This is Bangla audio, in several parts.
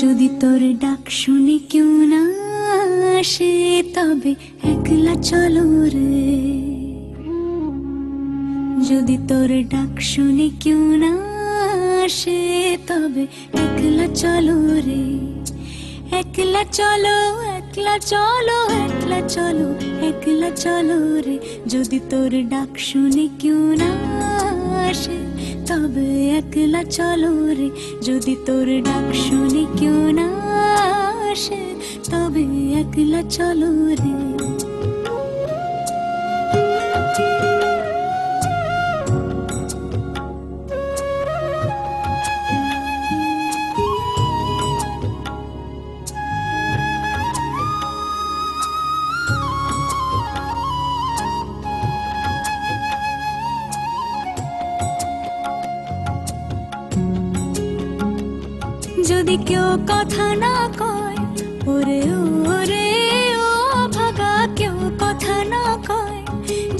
যদি তোর ডাক শুনে কেউ না আসে তবে একলা চলো রে। যদি তোর ডাক শুনে কেউ না আসে তবে একলা চলো রে। একলা চলো, একলা চলো, একলা চলো, একলা চলো রে। যদি তোর ডাক শুনে কেউ না আসে তবে একলা চলো রে। যদি তোর ডাক শুনে কেউ না আসে তবে একলা চলো রে। যদি কেউ কথা না কয় ওরে ওরে ও ভাগা, কেউ কথা না কয়।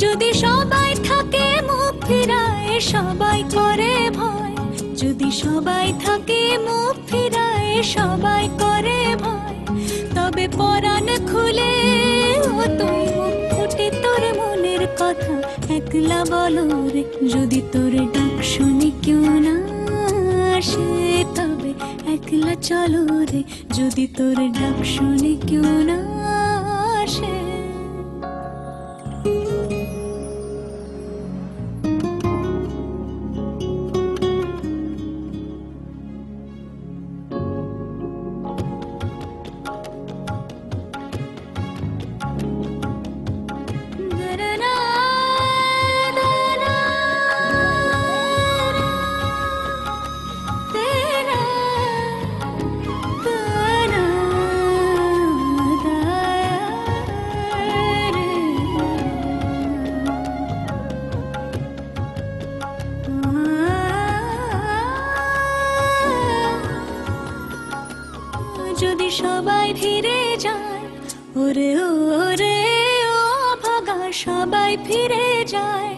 যদি সবাই থাকে মুখ ফিরায় সবাই করে ভয়। যদি সবাই থাকে মুখ ফিরায় সবাই করে ভয়। তবে পরাণ খুলে ও তুই মুখ ফুটে তোর মনের কথা একলা বলো রে। যদি তোর ডাক শুনে কেউ না আসে তবে একলা চলো রে। যদি তোর ডাক শুনে কেউ না আসে। যদি সবাই ফিরে যায় ওরে ওরে ও ভাগা, সবাই ফিরে যায়।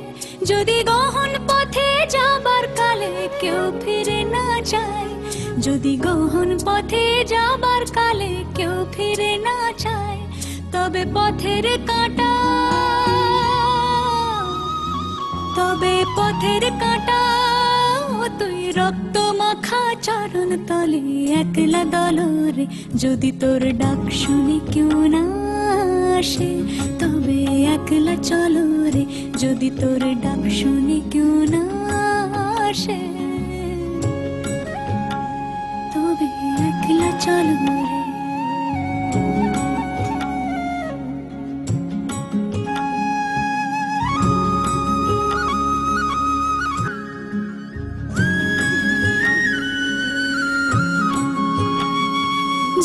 যদি গহন পথে যাবার কালে কেউ ফিরে না যায়। যদি গহন পথে যাবার কালে কেউ ফিরে না যায় তবে পথের কাঁটা, তবে পথের কাঁটা তুই রক্ত মাখা চরণ তলে একলা দলরে। যদি তোর ডাক শুনে কেউ না আসে তবে একলা চলো রে। যদি তোর ডাক শুনে কেউ না আসে তবে একলা চলো রে।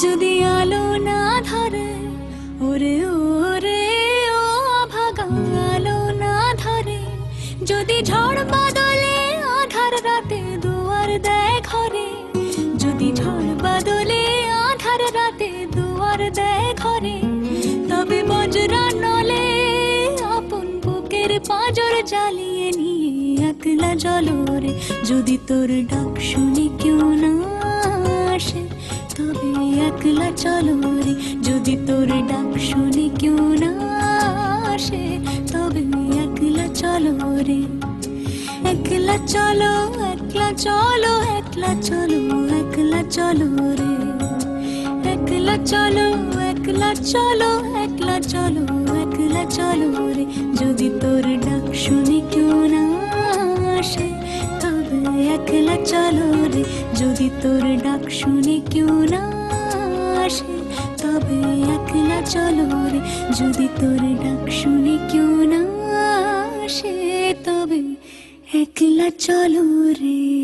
যদি আলো না ধরে ওরে ওরে ও ভাগা, আলো না ধরে। যদি ঝড় বাদলে আধার রাতে দুয়ার দেয় ঘরে। যদি ঝড় বাদলে আধার রাতে দুয়ার দেয় ঘরে তবে বজ্রা নলে আপন বুকের পাঁজর জ্বালিয়ে নিয়ে একলা চলো রে। যদি তোর ডাক শুনে কেউ না আসে তবে একলা চলো রে। যদি তোর ডাক শুনে কেউ না আসে তবে একলা চলো রে। একলা চলো, একলা চলো, একলা চলো, একলা চলো রে। একলা চলো, একলা চলো, একলা চলো, একলা চলো রে। যদি তোর ডাক শুনে কেউ না আসে তবে একলা চলো রে। যদি তোর ডাক শুনে কেউ না আসে তবে একলা চলো রে। যদি তোর ডাক শুনে কেউ না আসে তবে একলা চলো রে